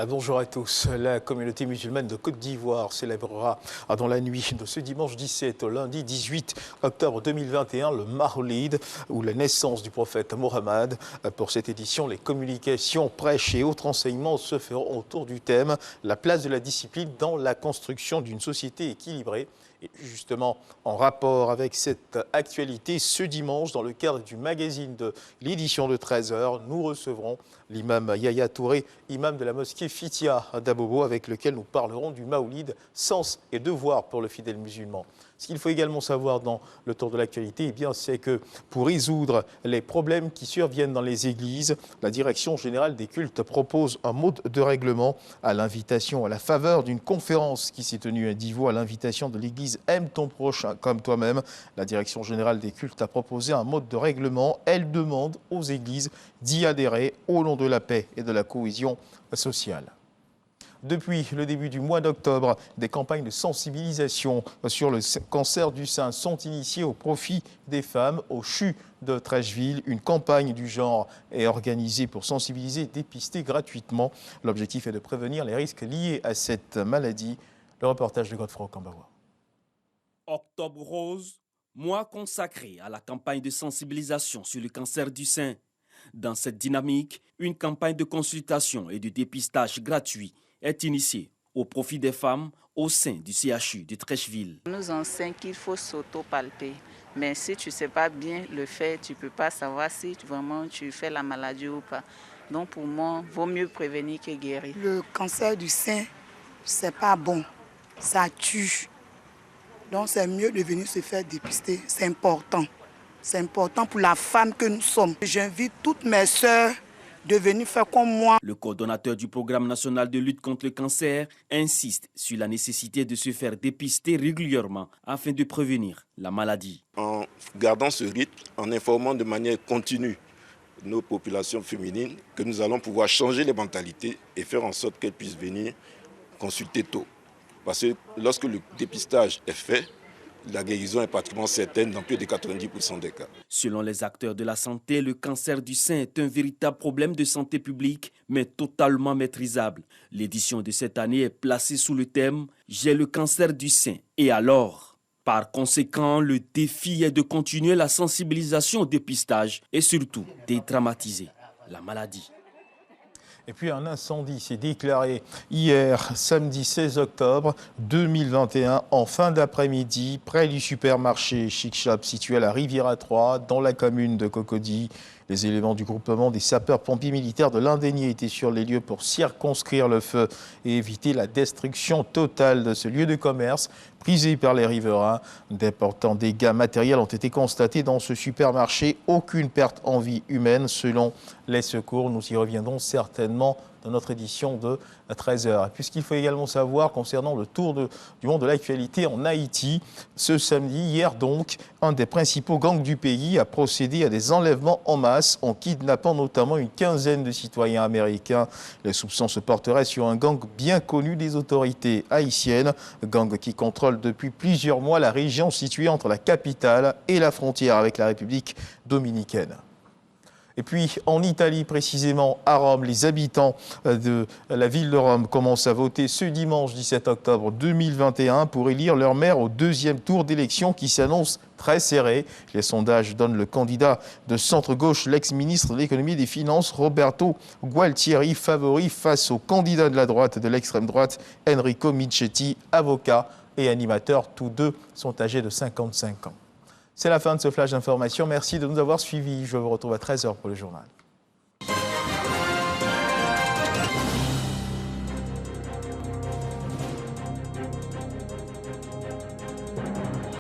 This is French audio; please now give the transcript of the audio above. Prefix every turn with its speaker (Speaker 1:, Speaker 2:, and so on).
Speaker 1: Bonjour à tous. La communauté musulmane de Côte d'Ivoire célébrera dans la nuit de ce dimanche 17 au lundi 18 octobre 2021 le Mawlid, ou la naissance du prophète Mohammed. Pour cette édition, les communications, prêches et autres enseignements se feront autour du thème « La place de la discipline dans la construction d'une société équilibrée ». Et justement, en rapport avec cette actualité, ce dimanche, dans le cadre du magazine de l'édition de 13h, nous recevrons l'imam Yaya Touré, imam de la mosquée Fitia d'Abobo, avec lequel nous parlerons du Mawlid, sens et devoir pour le fidèle musulman. Ce qu'il faut également savoir dans le tour de l'actualité, c'est que pour résoudre les problèmes qui surviennent dans les églises, la Direction générale des cultes propose un mode de règlement à l'invitation, à la faveur d'une conférence qui s'est tenue à Divo à l'invitation de l'église Aime ton prochain comme toi-même. La Direction générale des cultes a proposé un mode de règlement. Elle demande aux églises d'y adhérer au nom de la paix et de la cohésion sociale. Depuis le début du mois d'octobre, des campagnes de sensibilisation sur le cancer du sein sont initiées au profit des femmes au CHU de Treichville. Une campagne du genre est organisée pour sensibiliser et dépister gratuitement. L'objectif est de prévenir les risques liés à cette maladie. Le reportage de Godefroy Kambawa.
Speaker 2: Octobre rose, mois consacré à la campagne de sensibilisation sur le cancer du sein. Dans cette dynamique, une campagne de consultation et de dépistage gratuit est initiée au profit des femmes au sein du CHU de Treichville.
Speaker 3: On nous enseigne qu'il faut s'auto-palper. Mais si tu ne sais pas bien le faire, tu ne peux pas savoir si vraiment tu fais la maladie ou pas. Donc pour moi, il vaut mieux prévenir que guérir.
Speaker 4: Le cancer du sein, c'est pas bon. Ça tue. Donc c'est mieux de venir se faire dépister. C'est important. C'est important pour la femme que nous sommes. J'invite toutes mes sœurs de venir faire comme moi.
Speaker 2: Le coordonnateur du programme national de lutte contre le cancer insiste sur la nécessité de se faire dépister régulièrement afin de prévenir la maladie.
Speaker 5: En gardant ce rythme, en informant de manière continue nos populations féminines, que nous allons pouvoir changer les mentalités et faire en sorte qu'elles puissent venir consulter tôt. Parce que lorsque le dépistage est fait, la guérison est pratiquement certaine dans plus de 90% des cas.
Speaker 2: Selon les acteurs de la santé, le cancer du sein est un véritable problème de santé publique, mais totalement maîtrisable. L'édition de cette année est placée sous le thème « J'ai le cancer du sein. Et alors ?» Par conséquent, le défi est de continuer la sensibilisation au dépistage et surtout dédramatiser la maladie.
Speaker 1: Et puis un incendie s'est déclaré hier, samedi 16 octobre 2021, en fin d'après-midi, près du supermarché Chic Shop situé à la Riviera 3, dans la commune de Cocody. Les éléments du groupement des sapeurs-pompiers militaires de l'Indénié étaient sur les lieux pour circonscrire le feu et éviter la destruction totale de ce lieu de commerce prisé par les riverains. D'importants dégâts matériels ont été constatés dans ce supermarché. Aucune perte en vie humaine selon les secours. Nous y reviendrons certainement dans notre édition de 13h. Puisqu'il faut également savoir concernant le tour du monde de l'actualité en Haïti, ce samedi, hier donc, un des principaux gangs du pays a procédé à des enlèvements en masse en kidnappant notamment une quinzaine de citoyens américains. Les soupçons se porteraient sur un gang bien connu des autorités haïtiennes, gang qui contrôle depuis plusieurs mois la région située entre la capitale et la frontière avec la République dominicaine. Et puis, en Italie, précisément à Rome, les habitants de la ville de Rome commencent à voter ce dimanche 17 octobre 2021 pour élire leur maire au deuxième tour d'élection qui s'annonce très serré. Les sondages donnent le candidat de centre-gauche, l'ex-ministre de l'économie et des finances, Roberto Gualtieri, favori face au candidat de la droite, de l'extrême droite, Enrico Michetti, avocat et animateur. Tous deux sont âgés de 55 ans. C'est la fin de ce flash d'information. Merci de nous avoir suivis. Je vous retrouve à 13h pour le journal.